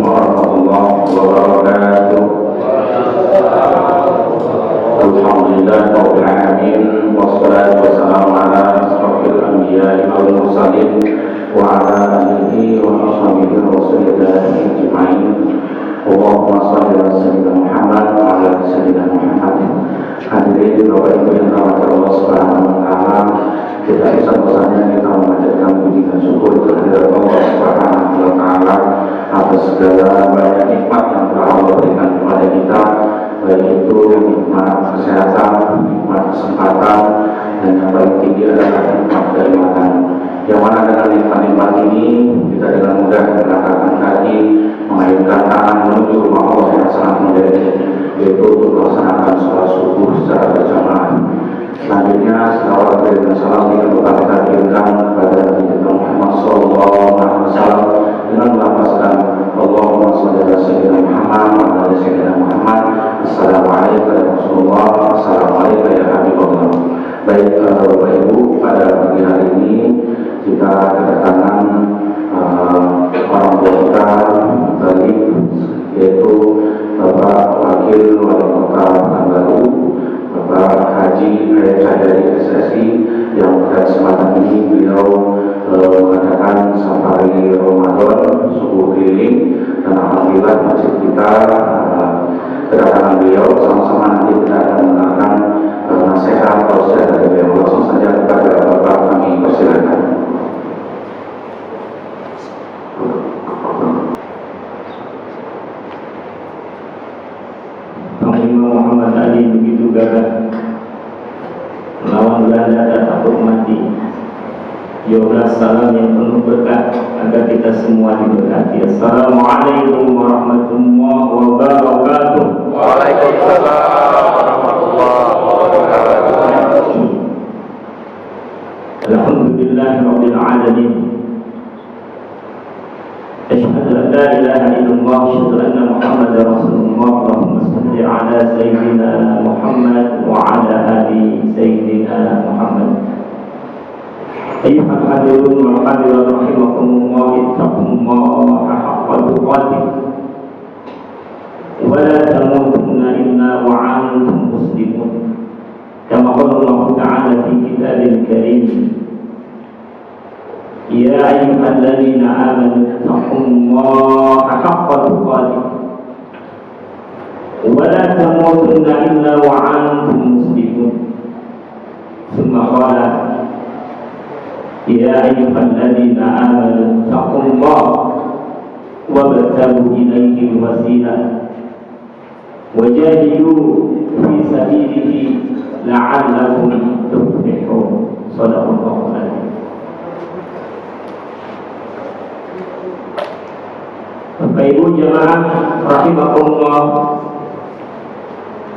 warahmatullahi wabarakatuh. Alhamdulillahirabbil alamin wassalatu wassalamu ala asyrofil anbiya'i wal mursalin wa ala alihi wa ashabihi rasulillahi ajma'in. Allahumma shalli ala sayyidina Muhammad wa ala sayyidina Muhammad. Hadirin Bapak Ibu yang dirahmati Allah Subhanahu wa taala, kita bersama-sama kita memanjatkan puji dan syukur kehadirat Allah Subhanahu wa taala atas segala banyak nikmat yang telah Allah berikan kepada kita, baik itu nikmat kesehatan, nikmat kesempatan, dan yang paling tinggi adalah nikmat keimanan. Yang mana dengan nikmat-nikmat ini kita dengan mudah melangkahkan kaki, mengayunkan tangan menuju rumah Allah yang sangat mulia, yaitu untuk melaksanakan sholat subuh secara berjamaah. Selanjutnya selawat dan salam yang kita kirimkan kepada Nabi Muhammad SAW dengan melafazkan Allahumma shalli ala sayyidina Muhammad wa ala sayyidina Muhammad. Assalamualaikum warahmatullahi wabarakatuh. Assalamualaikum ya Habibullah. Baik Bapak Ibu, pada pagi hari ini kita kedatangan orang tua kita balik, yaitu Bapak Wakil Wali Kota Pekanbaru, Bapak Haji Ayat dari SSI, yang pada kesempatan ini beliau mengadakan safari Ramadan subuh keliling, dan alhamdulillah masjid kita kedatangan beliau. Sama-sama nanti kita akan mendengarkan nasihat tausiah dari beliau. Langsung saja kepada Bapak kami persilakan. Muhammad Ali begitu gagah melawan Belanda dan takut mati. Yoga salam yang penuh berkah agar kita semua diberkati. Assalamualaikum warahmatullahi wabarakatuh. Waalaikumsalam warahmatullahi wabarakatuh. Alhamdulillahirabbil alamin. Asyhadu an la ilaha illallah wa asyhadu anna Muhammadar Rasulullah. Allahumma shalli ala sayyidina Muhammad wa ala ali sayyidina Muhammad. Ayyuhal hadirun wal hadirat rahimakumullah, ittaqullaha haqqa tuqatih wa la tamutunna illa wa antum muslimun. Kama qala Allah ta'ala fi kitabil karim, ya ayyuhalladzina amanu ittaqullaha haqqa tuqatih wa la tamutunna illa wa antum muslimun. Tsumma qala ya ayyuhalladzina amanu ittaqullaha wabtaghu ilayhi al-wasilah wajahidu fi sabilihi la'allakum tuflihun. Shadaqallahu alazim. Bapak Ibu jemaah rahimakumullah,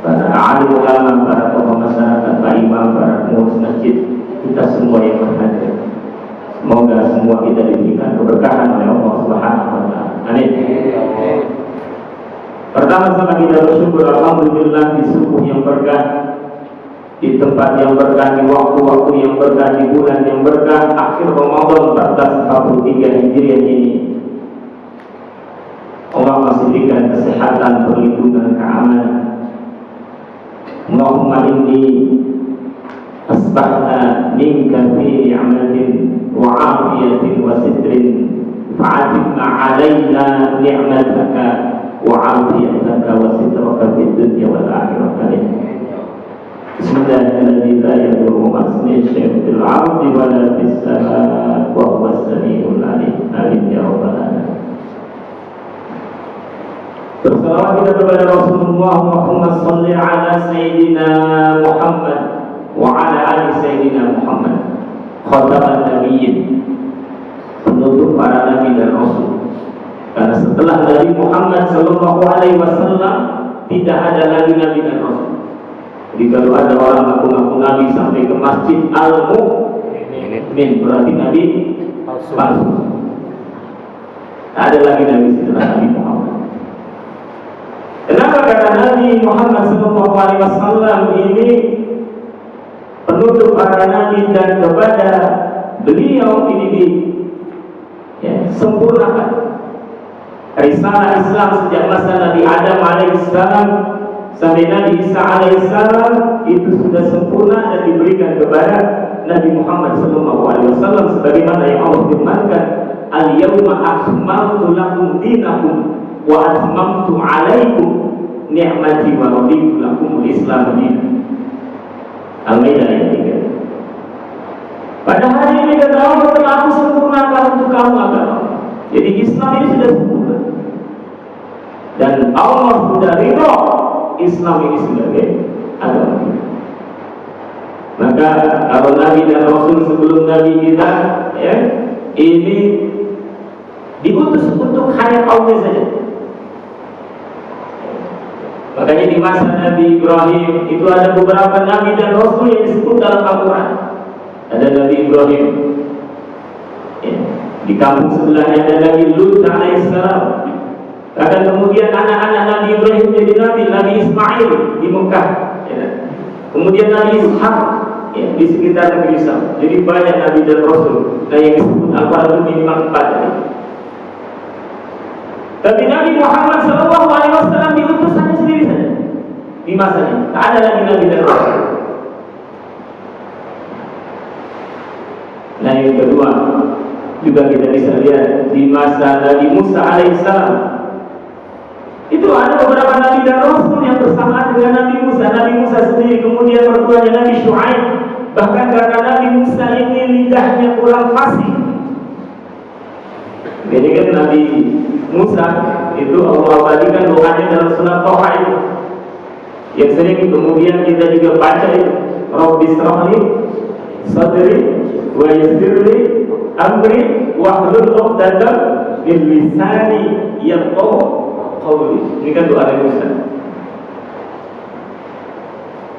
para alim ulama, para tokoh masyarakat, para imam, para pengurus masjid, kita semua yang berhadir, semoga semua kita diberikan keberkahan oleh Allah Subhanahu wa taala. Amin. Pertama-tama kita bersyukur alhamdulillah di subuh yang berkah, di tempat yang berkah, di waktu-waktu yang berkah, di bulan yang berkah, akhir Ramadan 1443 Hijriah ini, Allah masih berikan kesehatan, perlindungan, keamanan. Allahumma inni asbahna minka fi ni'matin wa afiyatin wa sitrin fa'atimna alaina ni'mataka wa afiyataka wa sitraka fid dunya wal akhirah. Bismillahirrahmanirrahim. La yadurru ma'asmi syai'un fil ardi wa la fis samaa'i wa huwas samii'ul 'aliim. Amin ya rabbal alamin. Bersalawat kita kepada Rasulullah, Allahumma shalli ala sayyidina Muhammad wa ala ali sayyidina Muhammad, khataman nabiyyin, penutup para nabi dan rasul. Karena setelah Nabi Muhammad sallallahu alaihi wasallam tidak ada lagi nabi dan rasul. Jadi kalau ada orang mengaku nabi sampai ke masjid Al-Mu'min, berarti nabi palsu. Tak ada lagi nabi setelah Nabi Muhammad. Kenapa kata Nabi Muhammad SAW ini penutup para nabi, dan kepada beliau ini sempurnakan Risalah Islam sejak masa Nabi Adam alaihissalam sampai Nabi Isa alaihissalam itu sudah sempurna dan diberikan kepada Nabi Muhammad SAW, sebagaimana yang Allah firmankan, al-yawma akmaltu lakum dinakum wa atmamtu alaikum ni'mati wa raditu lakumul Islam dinan. Al-Maidah ayat 3. Pada hari ini kata Allah, telah aku sempurnakan untuk kamu agama. Jadi Islam ini sudah sempurna dan Allah sudah ridho Islam ini sebagai agama. Maka kalau Nabi dan Rasul sebelum Nabi kita ya, ini diutus untuk hanya kaumnya saja. Makanya di masa Nabi Ibrahim itu ada beberapa Nabi dan Rasul yang disebut dalam Al-Quran. Ada Nabi Ibrahim ya. Di kampung sebelahnya ada Nabi Lut alaihissalam. Bahkan kemudian anak-anak Nabi Ibrahim jadi Nabi, Nabi Ismail di Mekah ya. Kemudian Nabi Ishak ya, di sekitar negeri Syam. Jadi banyak Nabi dan Rasul. Nah yang disebut Al-Quran itu minimal 4. Tapi Nabi Muhammad SAW diutus hanya sendiri saja di masanya. Tak ada lagi Nabi dan Rasul. Nah yang kedua juga kita bisa lihat di masa Nabi Musa alaihissalam itu ada beberapa Nabi dan Rasul yang bersamaan dengan Nabi Musa. Nabi Musa sendiri, kemudian mertuanya Nabi Syuaib. Bahkan karena Nabi Musa ini lidahnya kurang fasih. Jadi kan Nabi Musa itu Allah abadikan doanya dalam surat Toha itu yang sering kemudian kita juga baca itu, Rabbi shrahli sadri wa yassirli amri wahlul 'uqdatam min lisani yafqahu qawli. Ini kan doa Nabi Musa.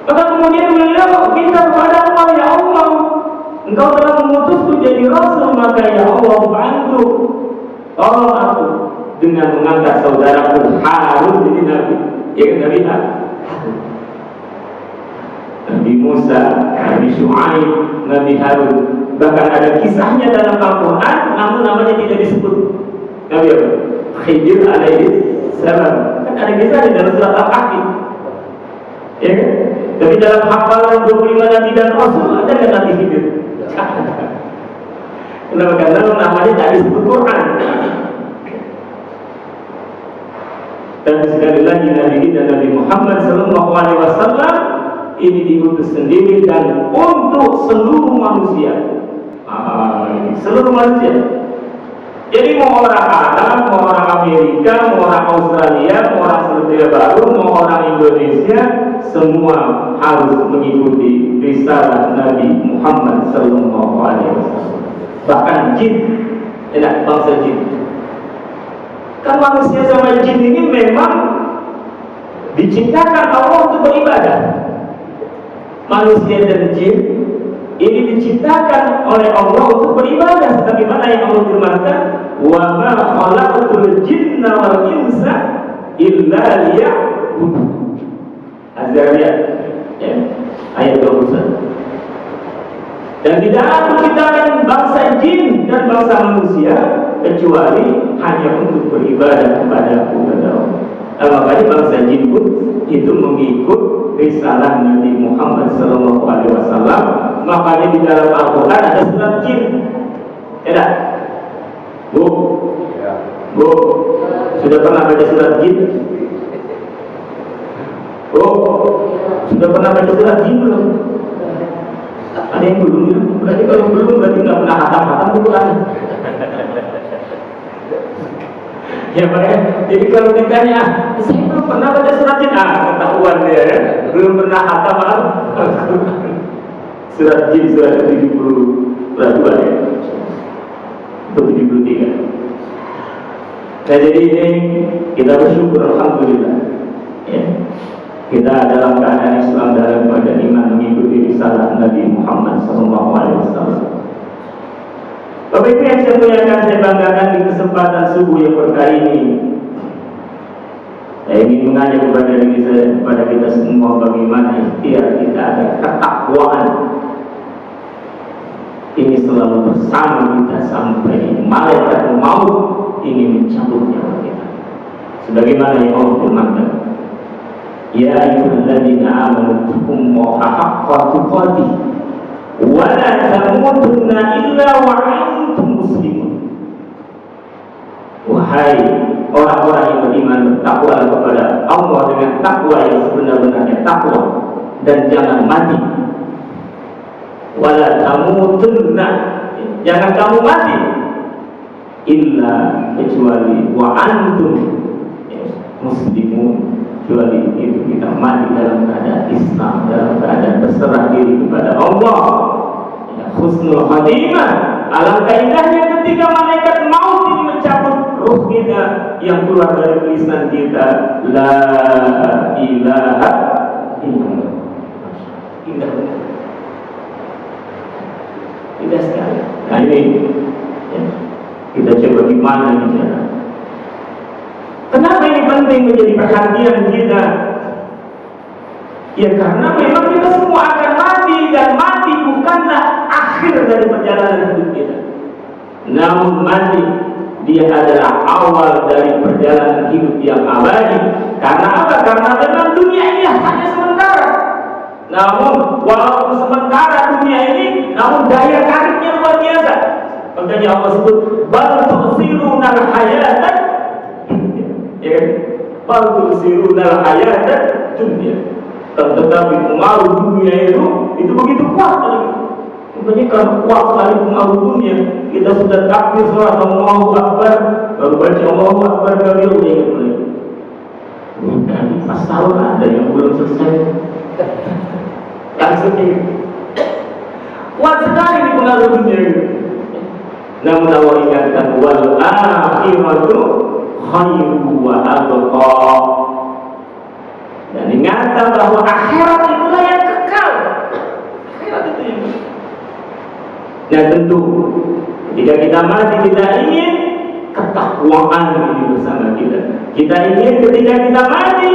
Maka kemudian beliau minta kepada Allah, ya Allah, Engkau telah mengutusku jadi Rasul, maka ya Allah bantu, tolong aku dengan mengangkat saudaraku Harun jadi Nabi. Ya kan Nabi Nabi Musa, Nabi Syuaib, Nabi Harun. Bahkan ada kisahnya dalam Al-Quran, namun namanya tidak disebut. Nabi apa? Khidir alaihi salam. Kan ada kisah di dalam surat Al-Kahfi. Ya kan? Tapi dalam hafalan 25 Nabi dan Rasul ada kan Nabi Khidir? Kenapa? Karena namanya tak disebut Quran. Dan sekali lagi Nabi dan Nabi Muhammad SAW ini diutus sendiri dan untuk seluruh manusia. Seluruh manusia. Jadi mau orang Arab, mau orang Amerika, mau orang Australia, mau orang Selandia Baru, mau orang Indonesia, semua harus mengikuti risalah Nabi Muhammad SAW. Bahkan jin, enak bangsa jin. Kan manusia sama jin ini memang diciptakan Allah untuk beribadah. Manusia dan jin ini diciptakan oleh Allah untuk beribadah, sebagaimana yang Allah firmankan, wa ma khalaqtul jinna wal insa illa liya'budun. Az-Zariyat ya, ayat 21. Dan tidak ada menciptakan bangsa jin dan bangsa manusia kecuali hanya untuk beribadah kepada Allah. Makanya bangsa jin pun itu mengikut risalah Nabi Muhammad SAW. Makanya di dalam Al-Quran ada surat jin. Ya, Bu, Bu, sudah pernah baca surat jin? Bu, sudah pernah baca surat jin belum? Ada yang belum? Berarti kalau belum berarti nggak pernah hatam Quran. Ya makanya, jadi kalau ditanya, saya belum pernah baca surat jin, ketahuan dia ya, belum pernah hatam surat jin surat 72 ya, atau 73. Nah jadi ini kita bersyukur alhamdulillah ya. Kita dalam keadaan Islam dalam keadaan iman mengikuti risalah Nabi Muhammad SAW. Bapak Ibu yang saya muliakan, saya banggakan di kesempatan subuh yang berkah ini. Saya ingin mengajak kepada diri saya, kepada kita semua, bagaimana ikhtiar kita agar ketakwaan ini selalu bersama kita sampai malaikat maut ingin mencabut nyawa kita. sebagaimana yang Allah firmankan, ya ayyuhalladzina amanu taqullaha haqqa tuqatih wa la tamutunna illa wa antum muslimun. Wahai orang-orang yang beriman, bertakwalah kepada Allah dengan takwa yang sebenar-benarnya takwa, dan jangan mati. Wala tamutunna, jangan kamu mati illa kecuali wa antum muslimun, kecuali itu kita mati dalam keadaan Islam, dalam keadaan berserah diri kepada Allah. Ya, husnul khatimah. Alangkah indahnya ketika malaikat maut ini mencabut ruh kita yang keluar dari lisan kita, la ilaha illallah. Indah benar, indah sekali. Nah ini ya, kita coba gimana ini cara. Kenapa ini penting menjadi perhatian kita? Ya karena memang kita semua akan mati, dan mati bukanlah akhir dari perjalanan hidup kita. Namun mati dia adalah awal dari perjalanan hidup yang abadi. Karena apa? Karena memang dunia ini hanya sementara. Namun walaupun sementara dunia ini, namun daya tariknya luar biasa. Makanya Allah sebut bal tu'sirunal hayatan dunya. Ya kan? Bal tu'sirunal hayatan dunya. Tetapi pengaruh dunia itu begitu kuat tadi. Makanya kalau kuat sekali pengaruh dunia, kita sudah takbir salat Allahu Akbar, baru baca Allahu Akbar kabir dia mulai. Tadi pas tahun ada yang belum selesai. Langsung kuat sekali di pengaruh dunia itu. Namun Allah ingatkan wal akhiratu khairu wa abqa. Dan ingatan bahwa akhirat itulah yang kekal. Akhirat itu yang kekal. Dan tentu ketika kita mati, kita ingin ketakwaan ini bersama kita. Kita ingin ketika kita mati,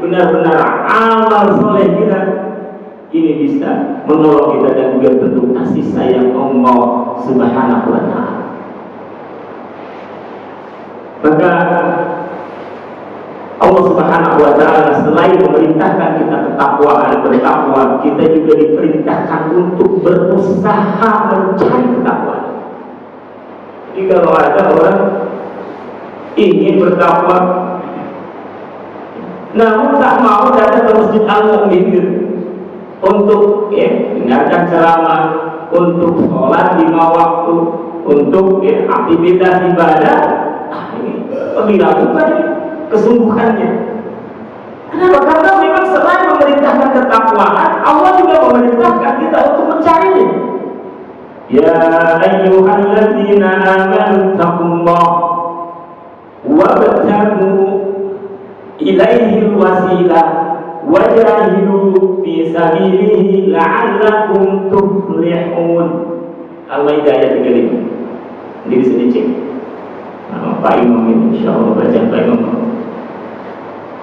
benar-benar amal soleh kita ini bisa menolong kita, dan juga tentu kasih sayang Allah Subhanahu wa ta'ala. Maka Allah Subhanahu wa ta'ala selain memerintahkan kita ketakwaan, bertakwa, kita juga diperintahkan untuk berusaha mencari ketakwaan. Jadi kalau ada orang ingin bertakwa namun tak mau datang ke Masjid Al-Mu'min untuk dengarkan ceramah, untuk sholat 5 waktu, untuk aktivitas ibadah, ini dilakukan kesungguhannya. Kenapa? Karena memang selain memerintahkan ketakwaan, Allah juga memerintahkan kita untuk mencarinya. Ya ayyuhalladzina amanu taqullaha wabtaghu ilaihi wasilah wajahidu fi sabilihi la'allakum tuflihun. Al-Maidah ayat 35. Ini bisa dicek. Pak Imam ini insyaallah baca Pak Imam.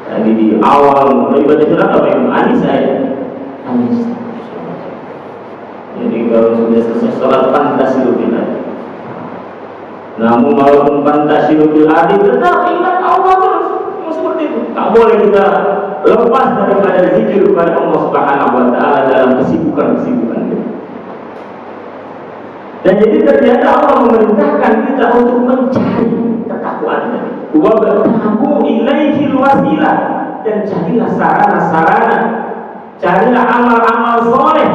Tadi di awal mulai baca surat apa yang Anis saya. Anis. Jadi kalau sudah selesai sholat fantasilu bil adi. Namun walaupun fantasilu bil adi, tetap ingat Allah terus. Seperti itu. Tak boleh kita lepas daripada zikir kepada Allah Subhanahu wa ta'ala dalam kesibukan-kesibukan kita. Dan jadi ternyata Allah memerintahkan kita untuk mencari ketakwaan tadi. Wa batahu ilaihi wasilah, dan carilah sarana-sarana, carilah amal-amal soleh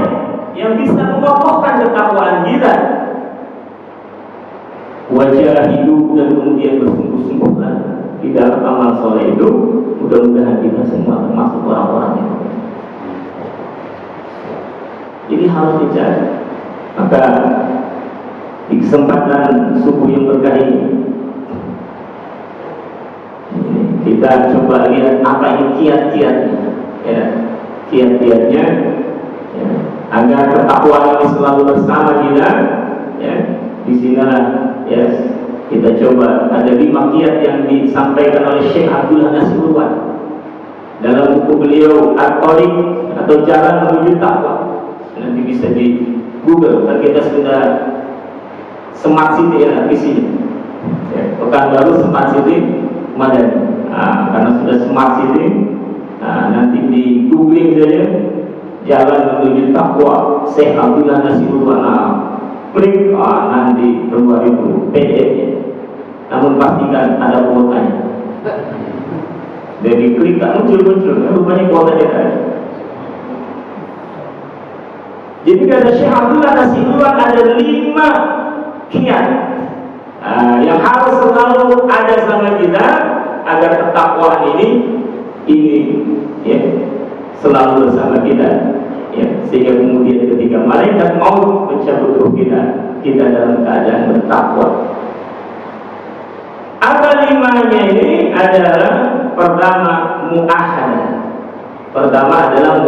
yang bisa mengokohkan ketakwaan kita. Wajahidu, dan kemudian bersungguh-sungguhlah di dalam amal soleh itu. Mudah-mudahan kita semua termasuk orang-orang yang jadi harus dicari. Maka di kesempatan subuh yang berkah ini, kita coba lihat apa ini kiat-kiatnya, ya, kiat-kiatnya, ya, agar ketakwaan ini selalu bersama kita. Ya, di sinilah ya kita coba ada 5 kiat yang disampaikan oleh Syekh Abdullah Nasirullah dalam buku beliau At-Thariq atau Jalan Menuju Takwa. Nanti bisa di Google, kan kita sudah Smart City ya di sini. Ya, Pekanbaru Smart City Madani. karena sudah smart city, nanti di googling saja jalan menuju takwa Syekh Abdullah Nasirullah, klik nanti keluar itu PDF-nya, namun pastikan ada kuotanya. Jadi klik tak muncul, rupanya kuotanya ada. Jadi kata Syekh Abdullah Nasirullah ada 5 kiat yang harus selalu ada sama kita agar ketakwaan ini ya, selalu bersama kita, ya, sehingga kemudian ketika malaikat maut mencabut ruh kita dalam keadaan bertakwa. Apa 5-nya ini adalah pertama mu'ahadah. Pertama adalah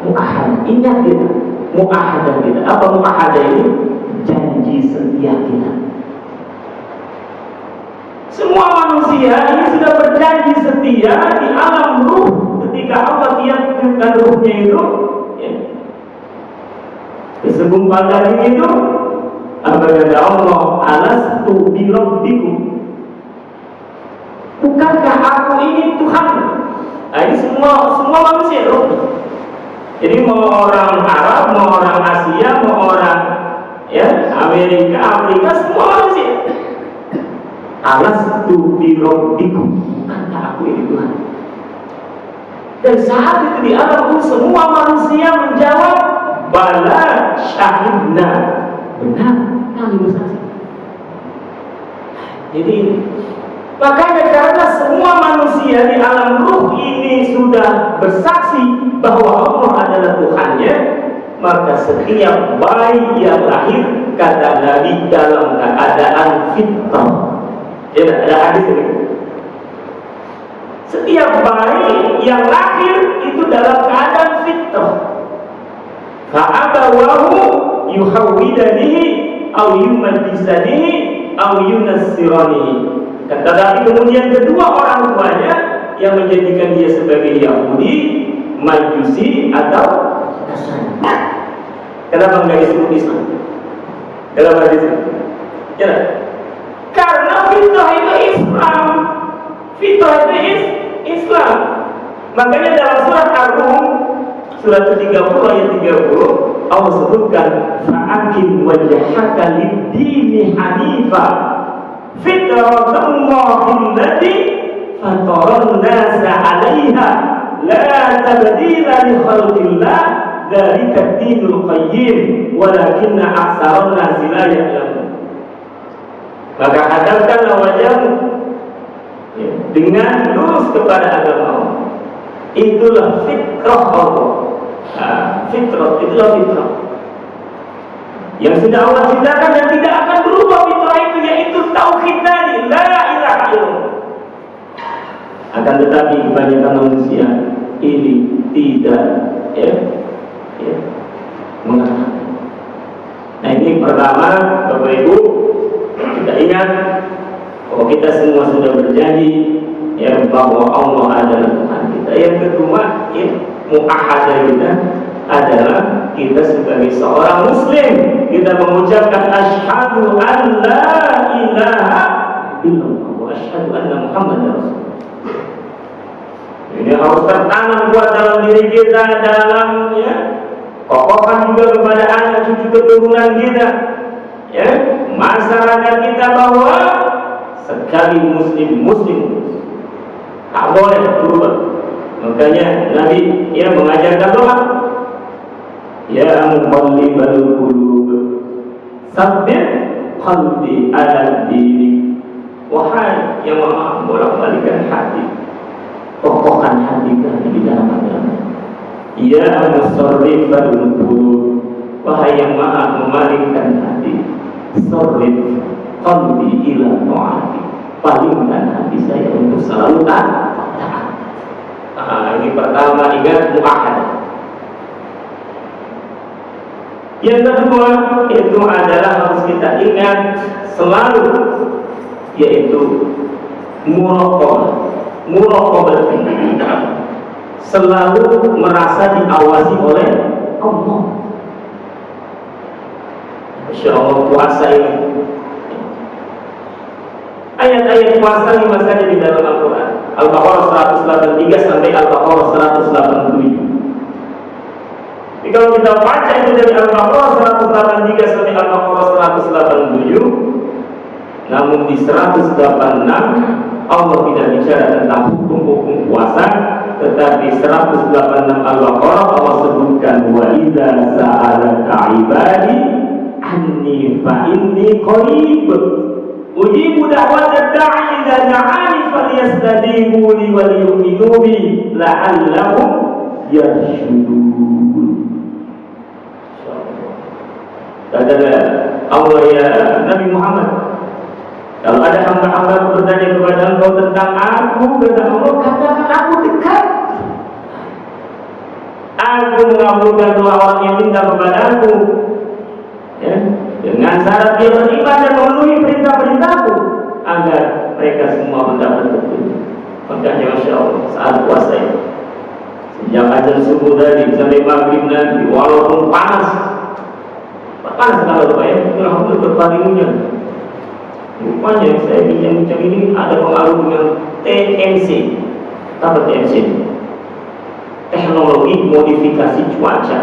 mu'ahadah. Ingat kita, mu'ahadah kita. Apa mu'ahadah ini? Janji setia kita. Semua manusia ini sudah berjanji setia di alam ruh ketika Allah tiupkan ruhnya itu, ya. Segumpal daging itu, apa kata Allah? Alastu bi rabbikum. Bukankah aku ini Tuhan? Nah, ini semua manusia loh. Jadi mau orang Arab, mau orang Asia, mau orang Amerika, Afrika, semua manusia. Alastu bi rabbikum. Bukankah aku ini Tuhan? Dan saat itu di alam ruh semua manusia menjawab bala syahidna. Benar, kami bersaksi. Jadi ini, makanya karena semua manusia di alam ruh ini sudah bersaksi bahwa Allah adalah Tuhannya, maka setiap bayi yang lahir, kata Nabi, dalam keadaan fitrah. Ya, ada hadis ini. Setiap bayi yang lahir itu dalam keadaan fitrah. Fa'abawahu yuhawwidanihi aw yumajjisanihi aw yunassiranihi. Kata Nabi, kemudian kedua orang tuanya yang menjadikan dia sebagai Yahudi, Majusi atau Nasrani. Kenapa enggak disuruh Islam? Kenapa disuruh? Ya, karena fitrah itu Islam. Fitrah itu Islam. Makanya dalam surat Ar-Rum, surat 30 ayat 30, Allah sebutkan fa'akim wajhaka lid-dini hanifa fitratallahi allati fataran nasa 'alaiha la tabdila li khalqillah dzalika ad-dinul qayyim walakinna aktsaran nasi la ya'lamun. Maka hadapkanlah wajahmu dengan lurus kepada agama Allah. Itulah fitrah Allah. Fitrah, itulah fitrah yang sudah Allah ciptakan dan tidak akan berubah. Fitrah itu yaitu tauhid tadi, la ilaha illallah. Akan tetapi kebanyakan manusia ini tidak mengerti. Nah, ini pertama, Bapak Ibu, kita ingat bahwa kita semua sudah berjanji bahwa Allah adalah Tuhan kita. Yang kedua, mu'ahadah kita adalah kita sebagai seorang Muslim, kita mengucapkan asyhadu an la ilaha illallah wa asyhadu anna Muhammadar Rasulullah. Ini harus tertanam kuat dalam diri kita, dalam kokohkan juga kepada anak cucu keturunan kita, masyarakat kita, bahwa sekali muslim tak boleh berubah. Makanya Nabi mengajarkan doa, ya muqallibal qulub tsabbit qalbi ala dinik. Wahai yang maha bolak-balikan hati, kokohkan hati kami di dalam agama. Ya musarrifal qulub, wahai yang maha memalingkan hati, sarrif qalbi ila ta'ati, palingkan hati saya untuk selalu taat. Ini pertama, ingat mu'ahadah. Yang kedua itu adalah harus kita ingat selalu, yaitu muraqabah, selalu merasa diawasi oleh Allah. Insya Allah puasa ini, ayat-ayat puasa lima saja di dalam Al-Quran. Al-Baqarah 183 sampai Al-Baqarah 187. Jadi kalau kita baca itu dari Al-Baqarah 183 sampai Al-Baqarah 187, namun di 186 Allah tidak bicara tentang hukum-hukum puasa, tetapi 186 Al-Baqarah Allah sebutkan wa idza sa'alaka 'ibadi anni fa inni qarib ujibu da'watad da'i idza da'ani falyastajibu li wa liyu'minu bi la'allahum yarshudun. Kata Allah ya Nabi Muhammad, kalau ada hamba-hamba bertanya kepada engkau tentang aku, kata Allah, katakan aku dekat. Aku mengabulkan doa orang yang minta kepada aku, ya, dengan syarat dia beriman dan memenuhi perintah-perintahku, agar mereka semua mendapat petunjuk. Makanya Masya Allah, saat puasa itu, sejak azan subuh tadi sampai maghrib nanti, walaupun panas kalau ya, alhamdulillah berparingnya. Rupanya saya bincang-bincang ini ada pengaruh dengan TMC. Apa TMC? Teknologi modifikasi cuaca.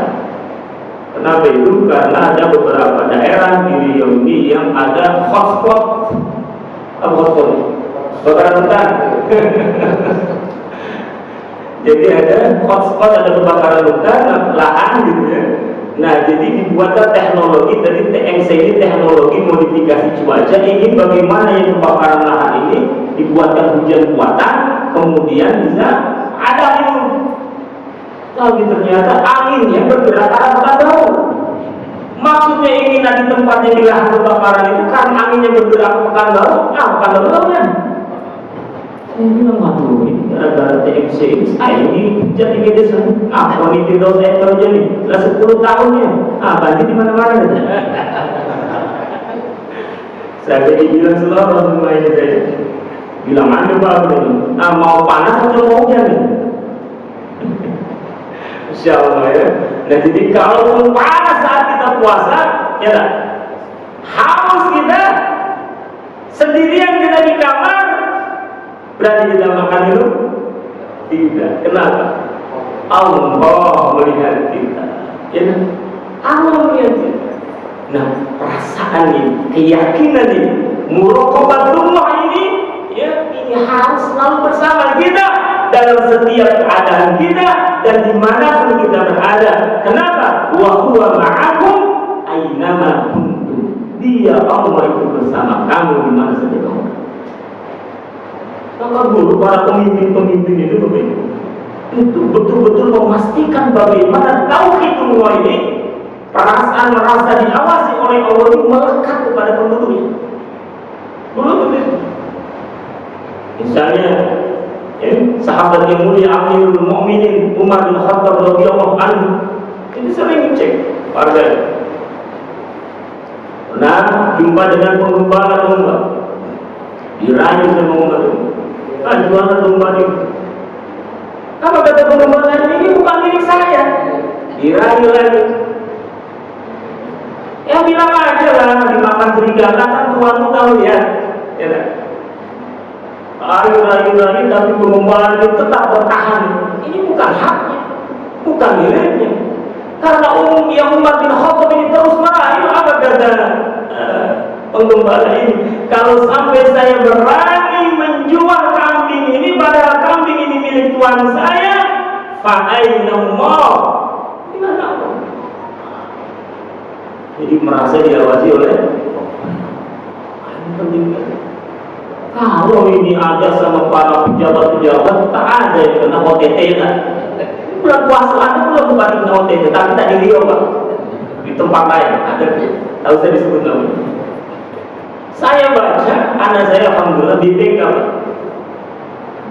Kenapa itu? Karena ada beberapa daerah di Riau ini yang ada hotspot. Apa hotspot? Kebakaran hutan. Jadi ada hotspot, ada kebakaran hutan, lahan gitu ya. Nah, jadi dibuatlah teknologi dari TMC ini, teknologi modifikasi cuaca. Ingin bagaimana yang kebakaran lahan ini dibuatkan hujan buatan, kemudian bisa ada angin. Tapi ternyata anginnya bergerak arah pekan barat. Maksudnya ingin di tempat yang di lahan kebakaran itu kan anginnya bergerak ke pekan barat, pekan barat kan? Saya bilang, waduh, ini gara-gara TMC ini, saya ini jadi media sana. Ini tidak saya kerja nih, sudah 10 tahunnya. Banjir di mana-mana gitu. Saya jadi bilang selalu semua ini saya. Bilang mana Pak? Mau panas atau mau hujan? Insya Allah ya. Nah jadi kalau panas saat kita puasa, ya tak? Haus kita, sendirian kita di kamar, berani kita makan itu? Tidak. Kenapa? Allah melihat kita. Ya, Allah melihat kita. Nah, perasaan ini, keyakinan ini, muraqabatullah ini, ya, ini harus selalu bersama kita dalam setiap keadaan kita dan dimanapun kita berada. Kenapa? Wa huwa ma'akum aynama kuntum. Dia Allah itu bersama kamu di mana saja kamu. Maka dulu para pemimpin-pemimpin itu betul-betul memastikan bagaimana tauhidullah ini, perasaan merasa diawasi oleh Allah itu melekat kepada penduduknya. Dulu begitu. Misalnya, ya, sahabat yang mulia Amirul Mukminin Umar bin Khattab radhiyallahu anhu itu sering cek warga. Pernah jumpa dengan penggembala domba, dirayu sama Umar. Jualan domba ini. Apa kata penggembala ini bukan milik saya? Dirayu lagi. Ya bilang aja lah, dimakan serigala kan tuanmu tahu ya. Ya kan? Rayu-rayu tapi penggembala itu tetap bertahan. Ini bukan haknya, bukan miliknya. Karena Umar bin Khattab ini terus merayu. Apa kata penggembala ini? Kalau sampai saya berani menjual kambing ini, padahal kambing ini milik tuan saya, fa'aina Allah. Gimana Allah? Jadi merasa diawasi oleh penting. Kalau ini ada sama para pejabat-pejabat, tak ada yang kena OTT kan? Bulan puasa ada belum bukan kena OTT, tapi tak di Riau Pak, di tempat lain ada. Tahu saya disebut namanya. Saya baca, anak saya alhamdulillah BPK Pak.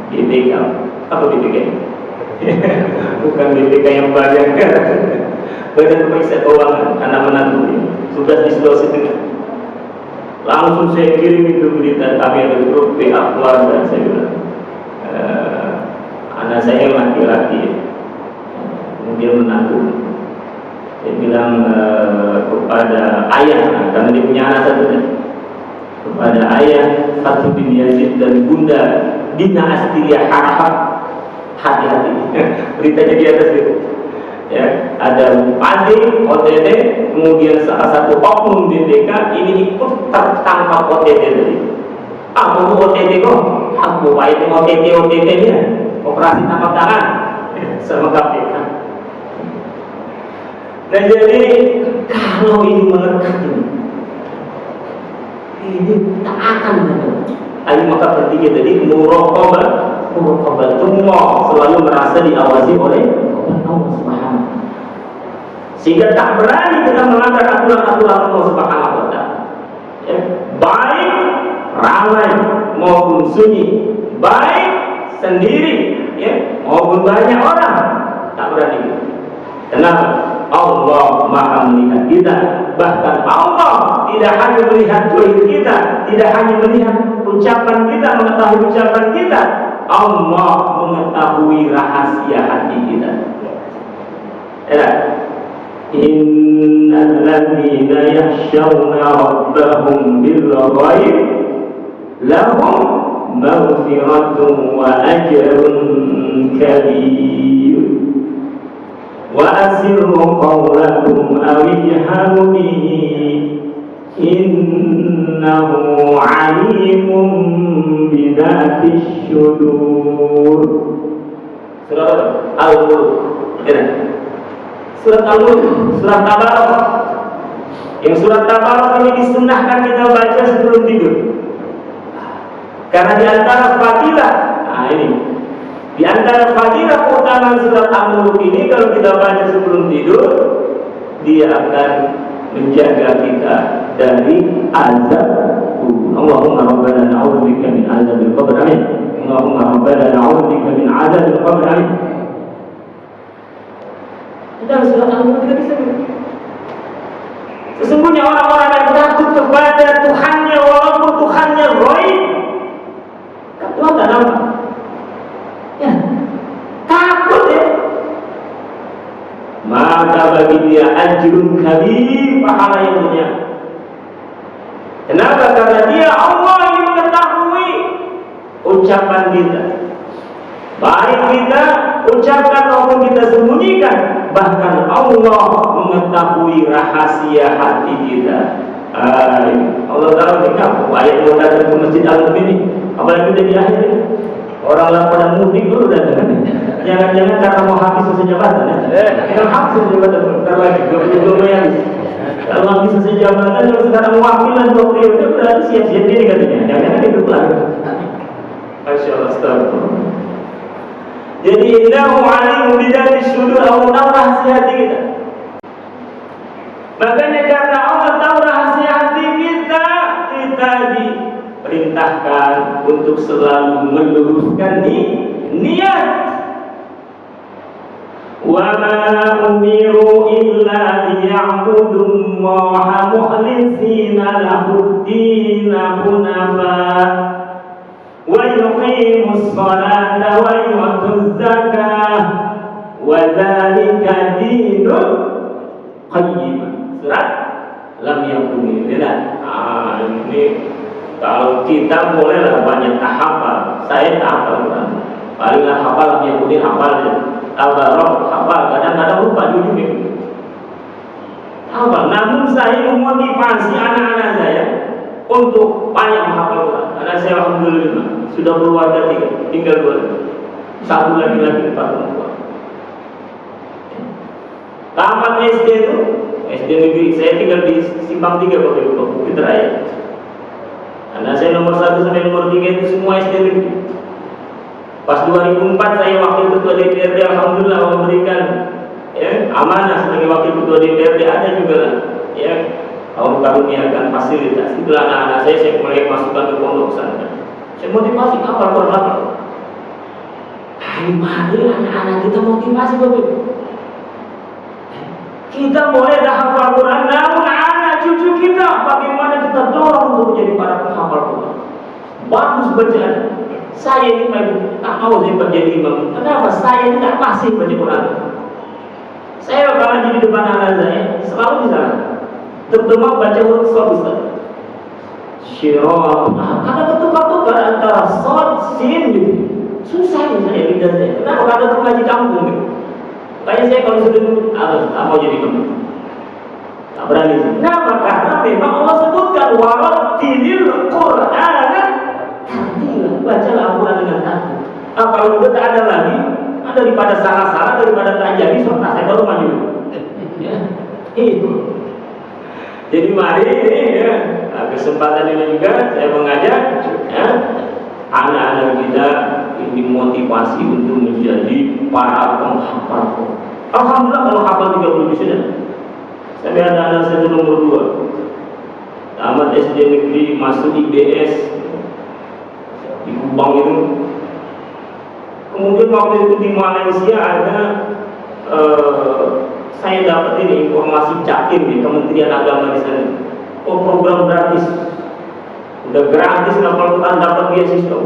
BPK, apa BPK? Bukan BPK yang banyak. Badan Pemeriksa Keuangan, anak menantu sudah di Sulawesi Tengah. Langsung saya kirim itu berita, kami ada grup PA keluarga. Saya bilang, anak saya laki-laki, kemudian menantu. Saya bilang kepada ayah, karena dia punya anak satu, kepada ayah Fathur bin Yazid dan bunda Dina Astiria Harahap, hati-hati. Beritanya di atas itu. Ya, ada Bupati OTT, kemudian salah satu oknum BPK ini ikut tertangkap OTT tadi. Mau OTT kok? Aku itu OTT nya, operasi tangkap tangan sama KPK. Nah jadi kalau ini melekat ini tak akan ada. Ayo maka bertiga tadi muraqabah semua selalu merasa diawasi oleh Allah Subhanahu. Sehingga tak berani kita melanggar aturan-aturan Allah Subhanahu wa taala. Ya, baik ramai maupun sunyi, baik sendiri ya maupun banyak orang, tak berani. Kenapa? Allah Maha melihat kita. Bahkan Allah tidak hanya melihat doa kita, tidak hanya melihat ucapan kita, mengetahui ucapan kita, Allah mengetahui rahasia hati kita. Ya. Innal ladzina yakhshawna rabbahum bil ghaib lahum maghfiratun wa ajrun kabir. Wa asirru qawlakum aw ijharu bihi innahu alimun bidzatis syudur. Surat Al-Mulk. Surat Al-Mulk, surat Tabarak. Yang surat Tabarak ini disunnahkan kita baca sebelum tidur. Karena di antara fadilah, di antara fadilah keutamaan surat Al-Mulk ini kalau kita baca sebelum tidur, dia akan menjaga kita dari azab. Allahumma rabbana na'udzubika min azabil qabr. Amin. Allahumma rabbana na'udzubika min azabil qabr. Amin. Dalam surat Al-Mulk kita bisa. Sesungguhnya orang-orang yang takut kepada Tuhannya walaupun Tuhannya ghaib, Tuhan tak nampak. Ya, takut ya. Maka bagi dia ajrun kabir, pahala yang banyak. Kenapa? Karena dia Allah yang mengetahui ucapan kita, baik kita ucapkan maupun kita sembunyikan. Bahkan Allah mengetahui rahasia hati kita. Allah tahu ni kan ayat yang datang ke Masjid Al-Mulk ini, apalagi udah di akhir ini. Orang lah pada mudik dulu datang. Jangan-jangan karena mau habis masa jabatan ya. Kalau habis masa jabatan bentar lagi 22 yang kalau habis masa jabatan kalau sekarang wakilan 2 periode berarti siap-siap ini katanya. Jangan itu lagi. Masya Allah, astagfirullah. Jadi innahu alimun bidzatis syudur, Allah tahu rahasia hati kita. Makanya karena Allah tahu rahasia hati kita, kita diperintahkan untuk selalu meluruskan niat. Wa ma umiru illa liya'budullaha mukhlishina lahud-din hunafa wa yuqimus salata wa yu'tuz zakah wa dzalika dinul qayyim. Surat Lam Yakun. Ini kalau kita bolehlah banyak hafal. Saya tak hafal Quran. Palinglah hafal Lam Yakun, hafal Al-Baqarah, hafal. Kadang-kadang lupa jujur itu. Hafal. Namun saya memotivasi anak-anak saya untuk banyak menghafal Quran. Anak saya alhamdulillah sudah berwarga 3, tinggal 2. Satu lagi 4 perempuan. Tamat SD itu SD negeri, saya tinggal di Simpang 3 Bukit Raya. Anak saya nomor 1 sampai nomor 3 itu semua SD negeri. Pas 2004 saya wakil ketua DPRD, alhamdulillah memberikan amanah sebagai wakil ketua DPRD, ada juga lah Allah karuniakan fasilitas. Itulah anak-anak saya mulai masukkan ke pondok pesantren. Saya motivasi hafal Quran. Mari anak-anak kita motivasi Bapak. Kita boleh dah hafal Quran, namun anak cucu kita bagaimana kita dorong untuk menjadi para penghafal Quran. Bagus bacaan. Saya ini tak mau saya menjadi imam. Kenapa? Saya ini tak pasti baca Quran. Saya kalau jadi depan anak saya selalu di sana. Terutama baca huruf Ustaz. Syirah. Karena ketukar-tukar muter antara short sin gitu. Susah nih saya lidahnya. Kenapa? Karena itu ngaji kampung gitu. Kayak saya kalau sudah apa mau jadi kamu? Tak berani. Kenapa? Karena memang Allah sebutkan warattilil Qur'ana tartila. Bacalah Al-Quran dengan tartil. Kalau udah tak ada lagi, daripada salah-salah, daripada tak jadi, saya baru maju. Ya, itu. Jadi mari ini ya, kesempatan ini juga saya mengajak ya, anak-anak kita ini motivasi untuk menjadi para penghafal. Alhamdulillah kalau hafal 30 juz sudah. Saya ada anak saya nomor 2, tamat SD negeri, masuk IBS di Kupang itu. Kemudian waktu itu di Malaysia ada saya dapat ini informasi Jakim di Kementerian Agama di sana. Oh, program gratis. Udah gratis, nggak perlu dapat beasiswa.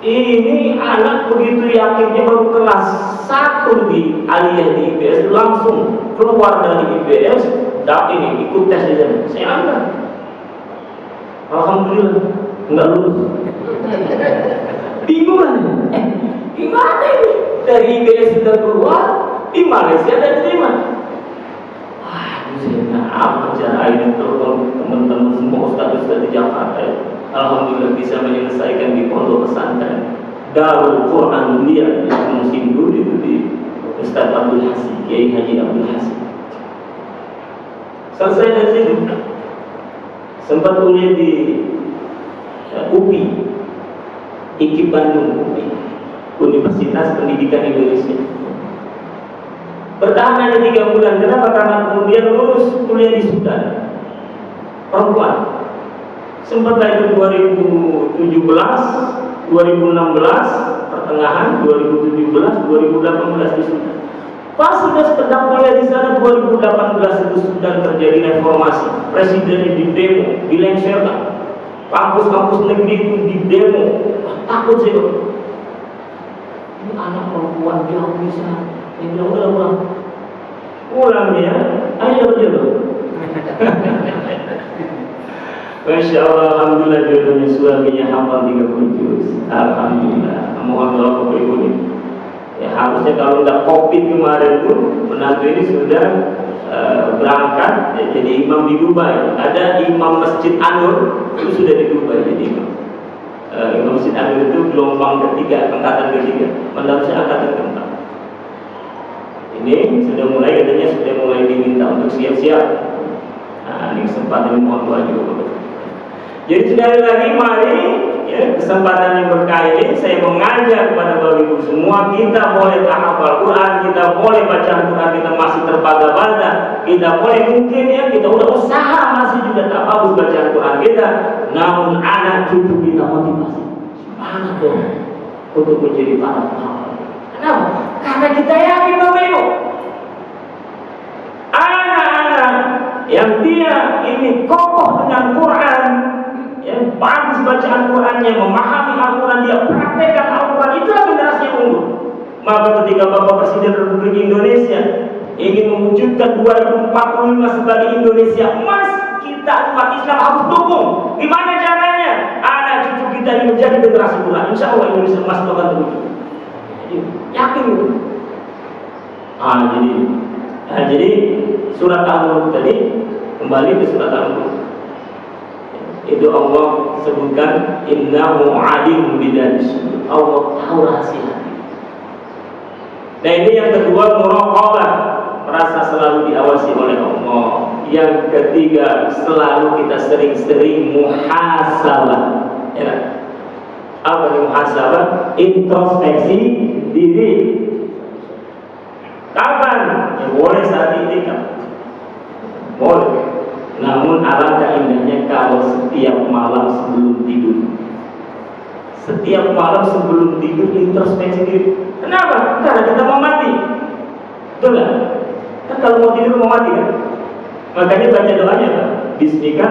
Ini anak begitu yakinnya baru kelas 1 di aliyah di IBS, langsung keluar dari IBS, dapat ini ikut tes di sana. Saya angkat. Alhamdulillah nggak lulus. Bingung kan? Gimana ini? Dari IBS sudah keluar, di Malaysia dan terima. Apa cara ini teman-teman semua ustaz-ustaz di Jakarta ya? Alhamdulillah bisa menyelesaikan di pondok pesantren Darul Quran Mulia di musim dulu itu di Ustaz Abdul Hasim, Kiai Haji Abdul Hasim. Selesai dari situ sempat kuliah di UPI, IKIP Bandung, UPI, Universitas Pendidikan Indonesia. Bertahan hanya 3 bulan. Kenapa? Karena kemudian lulus kuliah di Sudan. Perempuan. Sempat lagi 2017, 2016, pertengahan 2017, 2018 di Sudan. Pas sudah sedang kuliah di sana 2018 itu Sudan terjadi reformasi. Presidennya di demo, dilengsarkan. Kampus-kampus negeri itu di demo. Takut sih. Ini anak perempuan jauh bisa. Dia bilang udah pulang ya, ayo dapat jodoh. Masya Allah, alhamdulillah jodohnya suaminya hafal 30 juz. Alhamdulillah. Mohon doa Bapak Ibu nih. Ya harusnya kalau nggak COVID kemarin tuh menantu ini sudah berangkat ya, jadi imam di Dubai. Ada imam Masjid Anur itu sudah di Dubai jadi imam. Imam Masjid Anur itu gelombang ketiga, angkatan ketiga. Mendapat saya angkatan keempat. Ini sudah mulai katanya sudah mulai diminta untuk siap-siap. Nah, ini kesempatan yang mohon doa juga. Jadi sekali lagi mari ya, kesempatan yang berkah ini saya mengajak kepada Bapak Ibu semua, kita boleh hafal Quran, kita boleh baca Quran, kita masih terbaga-baga, kita boleh mungkin ya kita udah usaha masih juga tak bagus bacaan Quran kita, namun anak cucu kita motivasi semangat dong untuk menjadi para penghafal. Kenapa? Karena kita yakin Bapak Ibu, anak-anak yang dia ini kokoh dengan Quran, yang bagus bacaan Qurannya, memahami Al-Quran, dia praktekkan Al-Quran, itulah generasi yang unggul. Maka ketika Bapak Presiden Republik Indonesia ingin mewujudkan 2045 sebagai Indonesia emas, kita umat Islam harus dukung. Gimana caranya? Anak cucu kita ini menjadi generasi Quran. Insya Allah Indonesia emas itu akan terwujud. Yakin itu. Jadi surat Al-Mulk tadi, kembali ke surat Al-Mulk. Itu Allah sebutkan innahu alim bidzats sudur. Allah tahu rahasia. Nah ini yang kedua, muraqabah, merasa selalu diawasi oleh Allah. Yang ketiga, selalu kita sering-sering muhasabah. Ya. Apa yang muhasabah? Introspeksi diri. Kapan? Ya boleh saat ini kan. Boleh. Namun alangkah indahnya kalau setiap malam sebelum tidur. Setiap malam sebelum tidur introspeksi diri. Kenapa? Karena kita mau mati. Betul gak? Kan kalau mau tidur mau mati kan? Makanya baca doanya kan? Bismika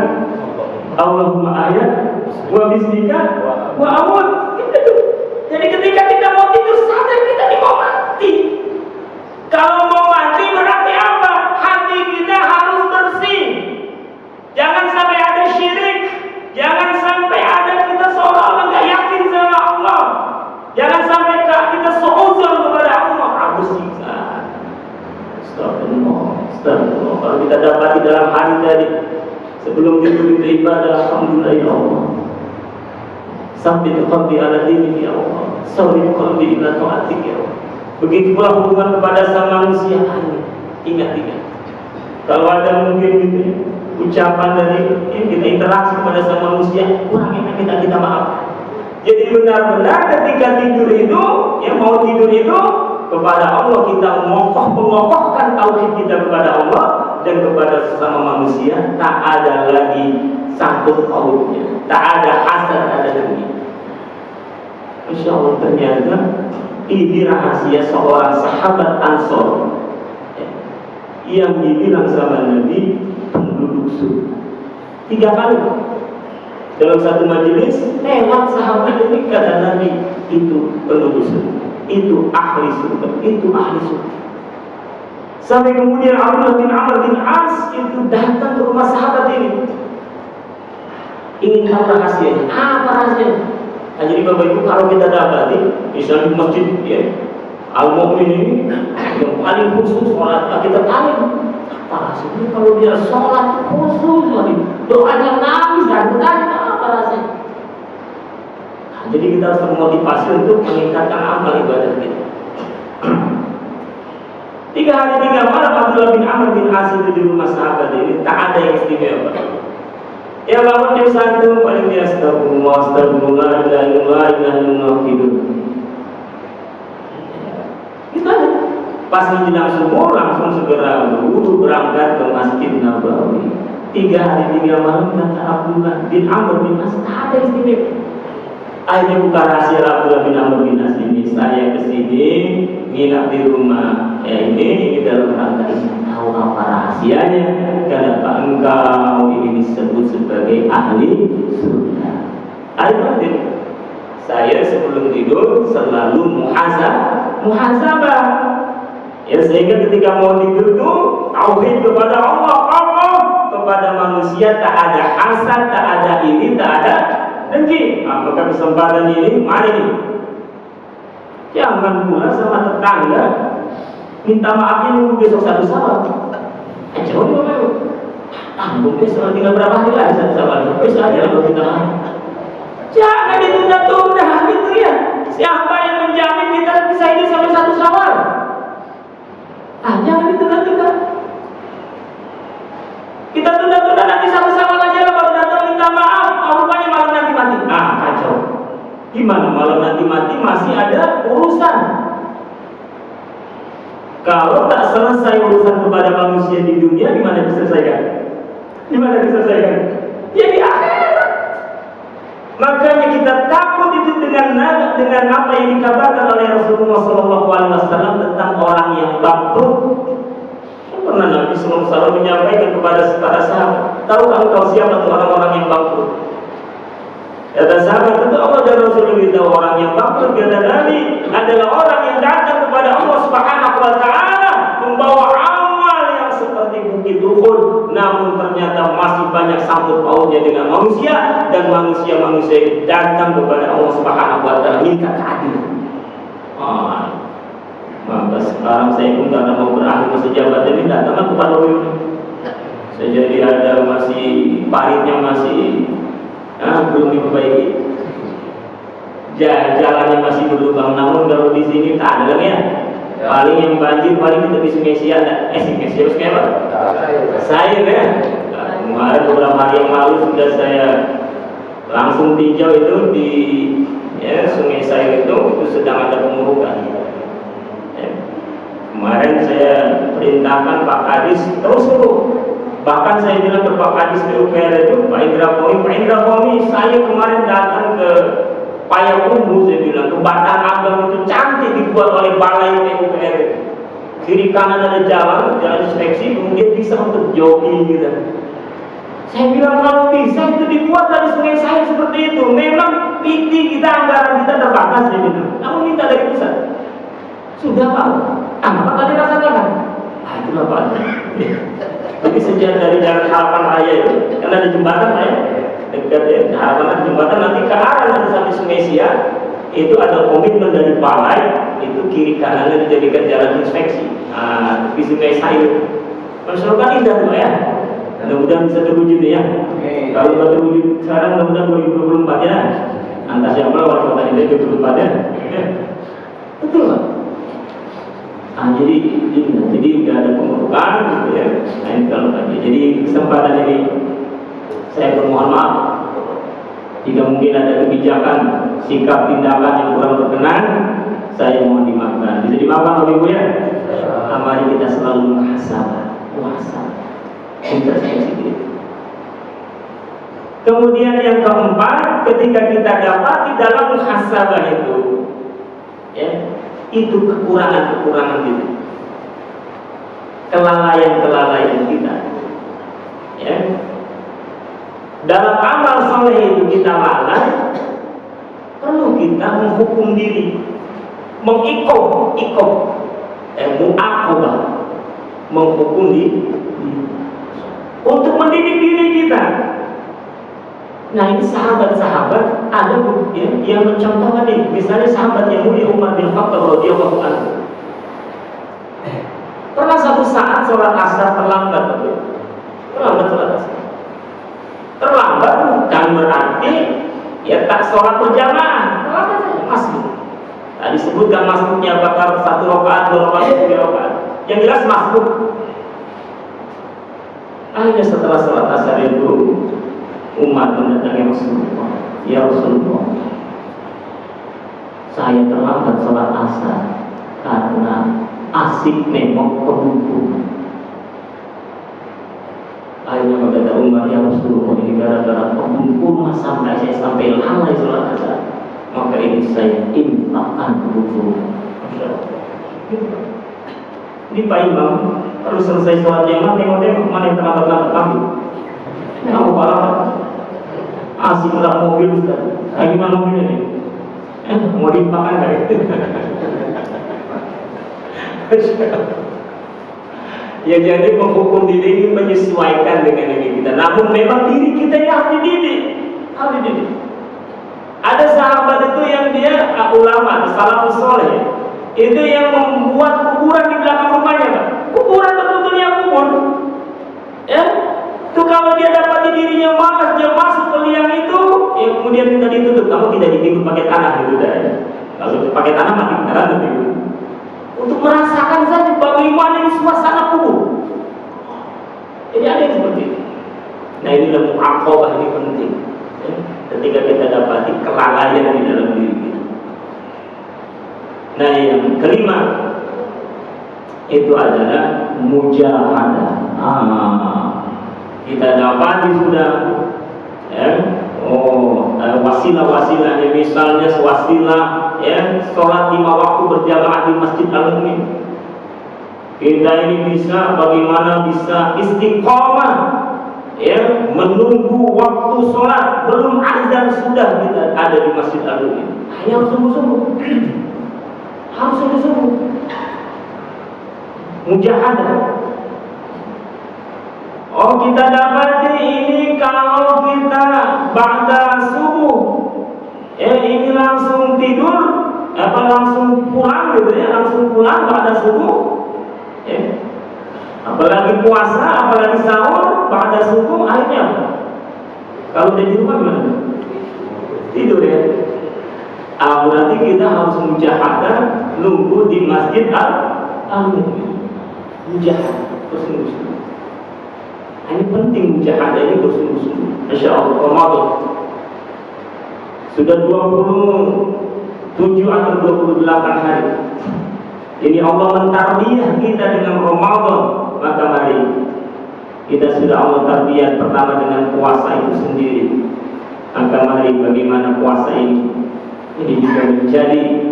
Allahumma ayat wa bismika wa amut. Jadi ketika kita mau tidur sadar kita ini mau mati. Kalau mau mati berarti apa? Hati kita harus bersih. Jangan sampai ada syirik. Jangan sampai ada kita Astagfirullah. Kalau kita dapati dalam hari tadi sebelum tidur itu ibadah, alhamdulillah ya Allah. Sabbit qalbi ala dinik ya Allah. Sawwib qalbi ila ta'atik ya Allah. Begitu pula hubungan kepada sama manusia. Ingat. Kalau ada mungkin gitu ya, ucapan dari kita interaksi kepada sama manusia kurang enak, kita maaf. Jadi benar-benar ketika tidur itu, yang mau tidur itu kepada Allah kita mengokohkan tauhid kita kepada Allah dan kepada sesama manusia, tak ada lagi sangkut pautnya, tak ada hasad, tak ada dengki. Insya Allah ternyata ini rahasia seorang sahabat Ansor yang dibilang sama Nabi penduduk surga 3 kali dalam satu majelis lewat sahabat ini kata Nabi itu penduduk surga, itu ahli surga, itu ahli surga. Sampai kemudian Abdullah bin Amr bin As itu datang ke rumah sahabat ini ingin tahu rahasianya. Apa rahasianya? Nah, jadi Bapak Ibu kalau kita dapati misalnya di masjid ya, Al-Mu'min ini yang paling khusus sholat, kita tanya apa rasanya kalau dia sholat khusus lagi, doanya nangis dan bertanya apa rasanya. Nah, jadi kita harus termotivasi untuk meningkatkan amal ibadah kita. 3 hari 3 malam Abdullah bin Amr bin As itu di rumah sahabat ini tak ada yang istimewa. Ya bangun jam 1 paling dia astagfirullah la ilaha illallah tidur. Itu aja. Pas menjelang subuh langsung segera berwudu berangkat ke Masjid Nabawi. 3 hari 3 malam kata Abdullah bin Amr bin As tak ada istimewa. Akhirnya buka rahasia Abdullah bin Amr bin As ini, saya kesini nginap di rumah ini dalam rangka tahu apa rahasianya. Kenapa engkau ini disebut sebagai ahli surga? Akhirnya saya sebelum tidur selalu muhasabah. Ya sehingga ketika mau tidur tuh tauhid kepada Allah, kepada manusia, tak ada hasad, tak ada iri, tak ada dengki. Maka kesempatan ini mari nih. Jangan pula sama tetangga minta maafnya nunggu besok satu sahabat. Jauh nih Bapak Ibu. Tanggung besok tinggal berapa hari lagi satu sahabat. Besok aja lah minta maaf. Jangan ditunda-tunda gitu ya. Siapa yang menjamin kita bisa ini sampai satu Syawal? Jangan ditunda-tunda. Kita tunda-tunda nanti satu Syawal aja lah baru datang minta maaf. Rupanya malam nanti mati. Kacau. Gimana malam nanti mati masih ada urusan? Kalau tak selesai urusan kepada manusia di dunia, di mana diselesaikan? Di mana diselesaikan? Ya di akhirat. Makanya kita takut itu dengan apa yang dikabarkan oleh Rasulullah SAW tentang orang yang bangkrut. Pernah Nabi SAW menyampaikan kepada para sahabat, tahukah engkau siapa orang-orang yang bangkrut? Kata sahabat, tentu Allah dan Rasul lebih tahu orang yang bangkrut. Kata Nabi, adalah orang yang datang kepada Allah Subhanahu wa Ta'ala membawa amal yang seperti bukit Uhud, namun ternyata masih banyak sangkut pautnya dengan manusia, dan manusia itu datang kepada Allah Subhanahu wa Ta'ala minta keadilan. Maka sekarang saya pun karena mau berakhir masa jabatan ini datang kepada Allah. Saya jadi ada masih paritnya masih belum diperbaiki, jalannya masih berlubang. Namun kalau di sini tak ada lagi ya. Paling yang banjir paling kita di Sungai Siak, Sungai apa? Saya ya. Kemarin beberapa hari yang lalu sudah saya langsung tinjau itu di Sungai Siak itu sedang ada pemurukan. Kemarin saya perintahkan Pak Kadis terus bahkan saya bilang ke Pak Kadis PUPR itu, Pak Indra Pomi, saya kemarin datang ke Payakumbuh, saya bilang ke Batang Abang itu cantik dibuat oleh balai PUPR. Kiri kanan ada jalan inspeksi, kemudian bisa untuk jogging gitu. Saya bilang kalau bisa itu dibuat dari sungai saya seperti itu. Memang PT kita, anggaran kita terbatas, saya bilang. Namun minta dari pusat. Sudah Pak, apa tadi rasakan? Itulah Pak. Jadi sejak dari Jalan Harapan Raya itu, kan ada jembatan Pak ya, dekat ya, harapan jembatan nanti ke arah nanti sampai Sungai Siak, itu ada komitmen dari balai, itu kiri kanannya dijadikan jalan inspeksi. Di Sungai Sayur. Masyarakat indah tuh ya. Mudah-mudahan bisa terwujud ya. Kalau nggak terwujud sekarang, mudah-mudahan 2024 ya. Antas yang wali kota ini 2024 ya. Betul lah. Jadi nggak ada pemerukan gitu ya. Nah ini kalau lagi. Jadi kesempatan ini saya bermohon maaf jika mungkin ada kebijakan, sikap, tindakan yang kurang berkenan, saya mohon dimaafkan. Bisa dimaafkan Bapak Ibu ya. Mari kita selalu muhasabah, introspeksi diri. Kemudian yang keempat, ketika kita dapat di dalam muhasabah itu, ya, itu kekurangan kita, kelalaian kita, ya. Dalam amal soleh itu kita lalai, perlu kita menghukum diri, mu'aqabah, menghukum diri, untuk mendidik diri kita. Nah ini sahabat-sahabat ada yang mencontohkan ini. Misalnya sahabat yang mulia Umar bin Khattab radhiyallahu anhu. Pernah satu saat sholat asar terlambat, sholat asar. Terlambat bukan berarti ya tak sholat berjamaah, terlambat saja masuk. Tadi disebutkan masuknya bakal 1 rakaat, 2 rakaat, 3 rakaat. Yang jelas masuk. Akhirnya setelah sholat asar itu Umar mendatangi Rasulullah. Ya Rasulullah, saya terlambat sholat asar karena asik nengok ke buku. Akhirnya berkata Umar, ya Rasulullah, ini gara-gara kebun sampai lalai sholat asar, maka ini saya infakkan ke buku. Ini Pak Imam harus selesai sholat jamaah, tengok-tengok mana yang terlambat kami. Kamu parah, asik lah mobil Ustaz. Gimana mobilnya nih? Mau dipakai nggak? Ya jadi menghukum diri ini menyesuaikan dengan diri kita. Namun memang diri kita yang harus dididik. Ada sahabat itu yang dia ulama, salafus soleh, itu yang membuat kuburan di belakang rumahnya, Pak. Kuburan betul-betulnya kubur. Ya, itu kalau dia dapati dirinya malas, dia masuk ke liang itu, ya kemudian minta ditutup. Kamu tidak ditutup pakai tanah gitu dah. Kalau pakai tanah mati beneran gitu. Untuk merasakan saja bagaimana ini suasana kubur. Jadi ada yang seperti itu. Nah inilah mu'aqabah, ini penting. Ya, ketika kita dapati kelalaian di dalam diri kita. Nah yang kelima itu adalah mujahadah. Kita dapati sudah wasilah-wasilahnya, misalnya wasilah sholat 5 waktu berjamaah di Masjid Al-Mu'min. Kita ini bagaimana bisa istiqomah menunggu waktu sholat, belum azan sudah kita ada di Masjid Al-Mu'min. Harus sungguh-sungguh mujahadah. Kita dapati ini kalau kita ba'da subuh ini langsung tidur langsung pulang gitu ya, langsung pulang ba'da subuh apalagi puasa, apalagi sahur ba'da subuh, akhirnya kalau di rumah gimana? Tidur ya. Berarti kita harus mujahadah nunggu di Masjid Al-Mu'min. Mujahadah bersungguh-sungguh. Ini penting mujahadah ini bersungguh-sungguh. Masya Allah, Ramadan sudah 27 atau 28 hari. Ini Allah mentarbiyah kita dengan Ramadan. Maka mari kita sudah Allah tarbiyah pertama dengan puasa itu sendiri. Maka mari bagaimana puasa ini juga menjadi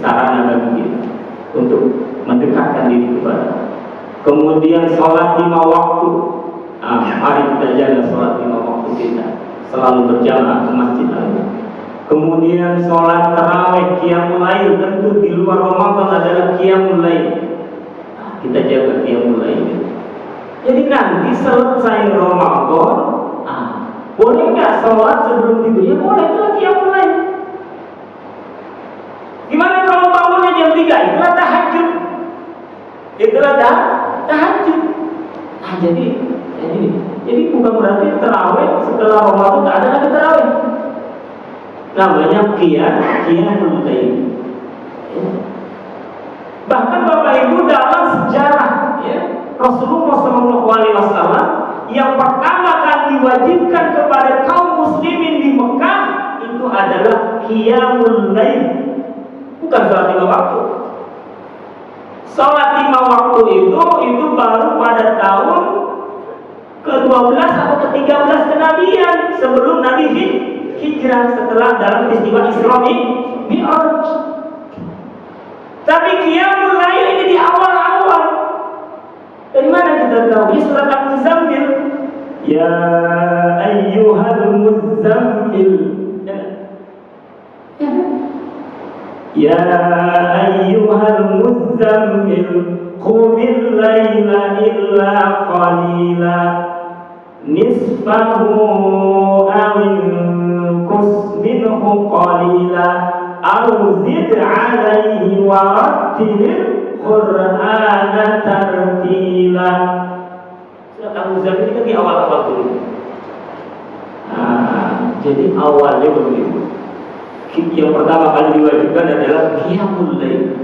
sarana bagi kita untuk mendekatkan diri kepada. Kemudian sholat 5 waktu. Mari kita jaga sholat 5 waktu kita, selalu berjamaah ke Masjid Al-Mu'min. Kemudian sholat tarawih, qiyamul lail, tentu di luar Ramadan adalah qiyamul lail. Kita jaga qiyamul lail. Jadi nanti selesai Ramadan, boleh nggak sholat sebelum tidur? Ya boleh, itulah qiyamul lail. Gimana kalau bangunnya jam 3? Itulah tahajud. Tahajud. Jadi bukan berarti terawih setelah Ramadan tak ada lagi terawih. Namanya qiyamul lail. Bahkan Bapak Ibu dalam sejarah Rasulullah SAW yang pertama kali diwajibkan kepada kaum muslimin di Mekah itu adalah qiyamul lail, bukan sholat 5 waktu. Sholat 5 waktu itu baru pada tahun ke-12 atau ke-13 kenabian, sebelum Nabi hijrah, setelah dalam peristiwa Isra Mi'raj. Tapi qiyamul lail ini di awal-awal. Dari mana kita tahu? Di surat Al-Muzammil. Ya ayyuhal muzammil. Ya ayyuhal muzammil qumil laila illa qalila nisfahu aw inqus minhu qalila aw zid 'alaihi wa rattilil qur'ana tartila. Surat Al-Muzammil itu di awal-awal dulu. Jadi awalnya begitu. Yang pertama kali diwajibkan adalah qiyamul lail.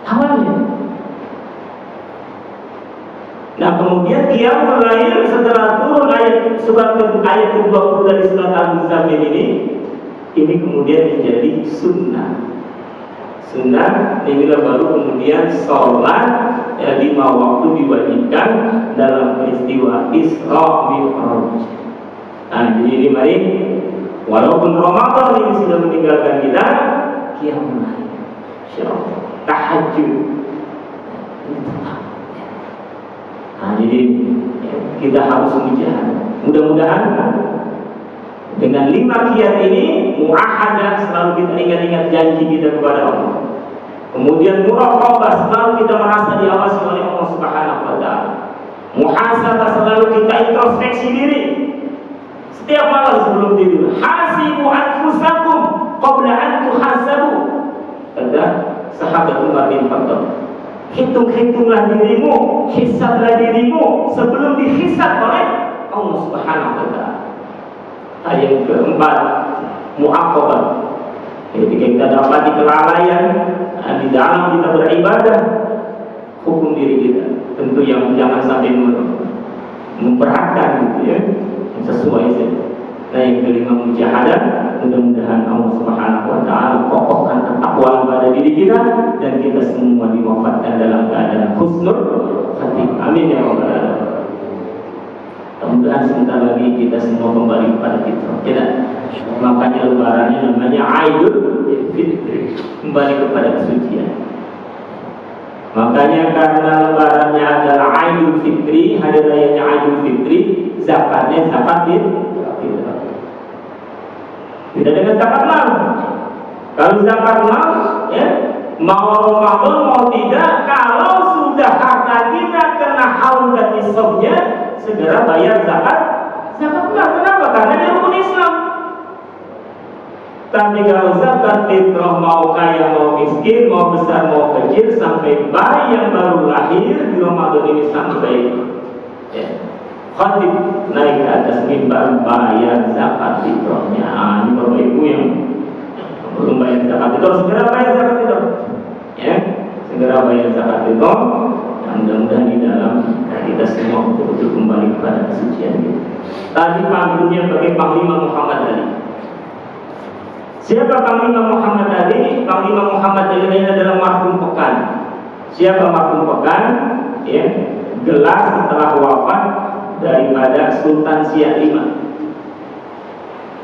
Awalnya. Nah, kemudian qiyamul lail setelah turun ayat ke-20 dari surat Al-Muzammil ini kemudian menjadi sunnah. Sunnah inilah baru kemudian sholat 5 waktu diwajibkan dalam peristiwa Isra Mi'raj. Nah, jadi ini mari, walaupun Ramadan ini sudah meninggalkan kita, qiyamul lail, insyaallah, tahajud. Nah, jadi kita harus menjaga. Mudah-mudahan dengan 5 qiyam ini muahadah, selalu kita ingat-ingat janji kita kepada Allah. Kemudian muraqabah, selalu kita merasa diawasi oleh Allah Subhanahu wa taala. Muhasabah, selalu kita introspeksi diri. Setiap malam sebelum tidur, hasibu anfusakum qabla an tuhasabu. Kata sahabat Umar bin Khattab, hitung-hitunglah dirimu, hisablah dirimu sebelum dihisab oleh Allah Subhanahu wa taala. Yang keempat, mu'aqabah. Ketika kita dapati kelalaian di dalam kita beribadah, hukum diri kita tentu yang jangan sampai memberatkan gitu ya, sesuai saja. Nah, yang kelima, mujahadah. Mudah-mudahan Allah Subhanahu wa taala kokohkan ketakwaan pada diri kita dan kita semua diwafatkan dalam keadaan husnul khatimah. Amin ya rabbal alamin. Mudah-mudahan sebentar lagi kita semua kembali kepada fitrah. Tidak, makanya lebarannya namanya Aidul Fitri, kembali kepada kesucian. Makanya karena lebarannya adalah Aidul Fitri, hari rayanya Aidul Fitri, zakatnya zakat fitrah. Tidak dengan zakat mal. Kalau zakat mal, ya, mau Ramadan mau tidak, kalau sudah harta kita kena haul dan nisabnya, segera bayar zakat mal. Kenapa? Karena dia rukun Islam. Tapi kalau zakat fitrah, mau kaya mau miskin, mau besar mau kecil, sampai bayi yang baru lahir di Ramadan ini sampai khatib naik ke atas mimbar bayar zakat fitrahnya. Ini Bapak Ibu yang belum bayar zakat fitrah, segera bayar zakat fitrah. Ya, segera bayar zakat fitrah. Mudah-mudahan di dalam kita semua betul-betul kembali kepada kesucian ini. Tadi panggilnya bagi Panglima Muhammad Ali. Siapa Panglima Muhammad Ali? Panglima Muhammad Ali ini adalah marhum Pekan. Siapa marhum Pekan? Ya, gelar setelah wafat daripada Sultan Siak V.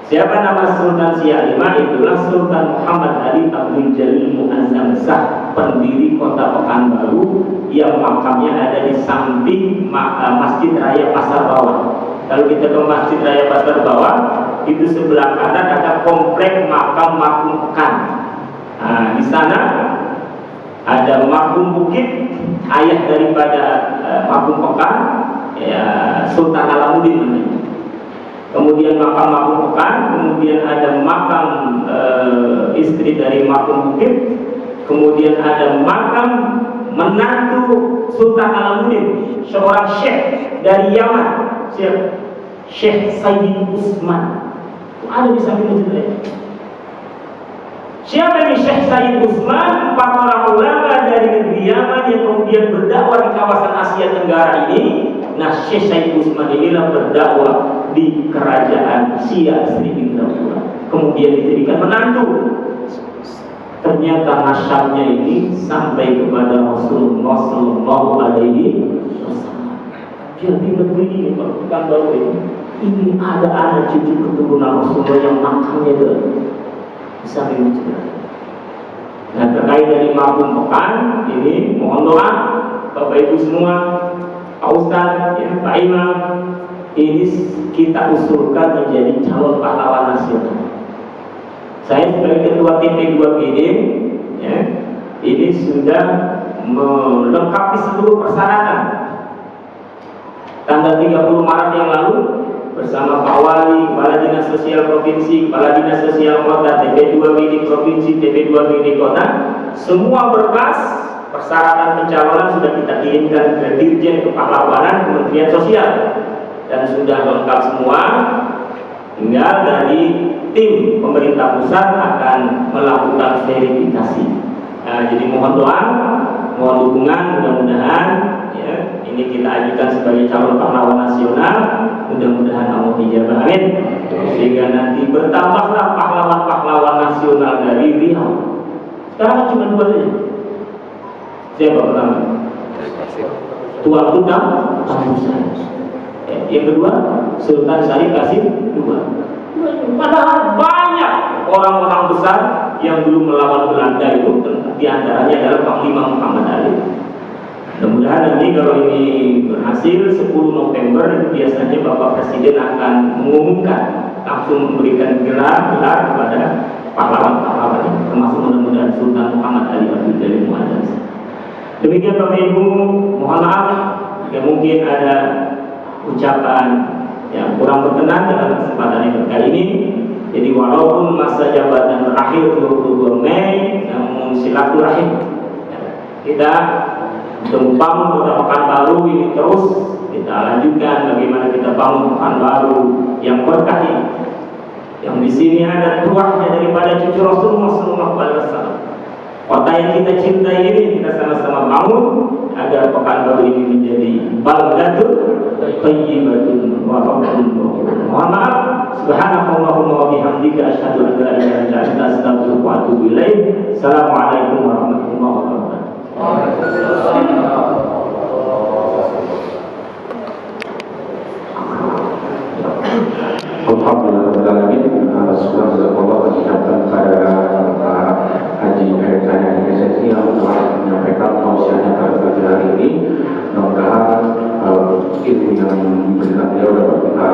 Siapa nama Sultan Siak V? Itulah Sultan Muhammad Ali Abdul Jalil Muazzam Shah, pendiri kota Pekanbaru yang makamnya ada di samping Masjid Raya Pasar Bawah. Kalau kita ke Masjid Raya Pasar Bawah, itu sebelah kanan ada komplek makam marhum Pekan. Nah, di sana ada marhum Bukit, ayah daripada marhum Pekan, ya, Sultan Alamuddin namanya. Kemudian makam marhum Pekan, kemudian ada makam istri dari marhum Bukit, kemudian ada makam menantu Sultan Alamuddin, seorang syekh dari Yaman, Syekh Sayyid Utsman. Ada di samping masjid. Siapa ini Syekh Sayyid Utsman? Para ulama dari negeri Yaman yang kemudian berdakwah di kawasan Asia Tenggara ini. Nah, Syekh Sayyid Utsman inilah berdakwah di kerajaan Sia Sri Indrapura. Kemudian dijadikan menantu. Ternyata nasabnya ini sampai kepada Rasulullah Sallallahu Alaihi Wasallam. Jadi negeri ini bukan baru ini ada anak cucu keturunan Rasulullah yang makamnya itu sampai masjid. Nah, terkait dari Mafhum Pekan ini mohon doa Bapak Ibu semua, Pak Ustaz, ya, Pak Imam, ini kita usulkan menjadi calon pahlawan nasional. Saya sebagai ketua TP2PD, ya, ini sudah melengkapi seluruh persyaratan. Tanggal 30 Maret yang lalu bersama Pak Wali, Kepala Dinas Sosial Provinsi, Kepala Dinas Sosial Kota, TP2PD Provinsi, TP2PD Kota, semua berkas persyaratan pencalonan sudah kita kirimkan ke Dirjen Kepahlawanan Kementerian Sosial dan sudah lengkap semua. Tinggal dari tim pemerintah pusat akan melakukan verifikasi. Nah, jadi mohon doa, mohon dukungan, mudah-mudahan ya, ini kita ajukan sebagai calon pahlawan nasional. Mudah-mudahan Allah ijabah, amin. Sehingga nanti bertambahlah pahlawan-pahlawan nasional dari Riau. Sekarang cuma 2 saja. Siapa pertama? Tuan Tutam Abu Sayyid. Yang kedua Sultan Syarif Qasim II. Padahal banyak orang-orang besar yang dulu melawan Belanda itu, diantaranya adalah Panglima Muhammad Ali. Mudah-mudahan nanti kalau ini berhasil 10 November biasanya Bapak Presiden akan mengumumkan, langsung memberikan gelar kepada pahlawan-pahlawan ini, termasuk mudah-mudahan Sultan Muhammad Ali Abdul Jalil Mu'azzaz. Demikian Bapak Ibu, mohon maaf ya mungkin ada ucapan yang kurang berkenan dalam kesempatan yang kali ini. Jadi walaupun masa jabatan berakhir 22 Mei, namun silaturahim kita membangun Kota Pekanbaru ini terus kita lanjutkan. Bagaimana kita bangun Pekanbaru yang berkah ini, yang di sini ada tuahnya daripada cucu Rasulullah SAW. Kota yang kita cintai ini kita sama-sama bangun agar Pekanbaru ini menjadi baldatun thayyibatun wa rabbun ghafur. Mohon maaf, subhanakallahumma wa bihamdika asyhadu an la ilaha illa anta astaghfiruka wa atubu ilaik. Assalamualaikum warahmatullahi wabarakatuh. Alhamdulillahirrahmanirrahim. Subhanallah mengucapkan kepada Haji PSSI yang telah menyampaikan tausiahnya pada hari ini. Mudah-mudahan ilmu yang diberikan beliau dapat kita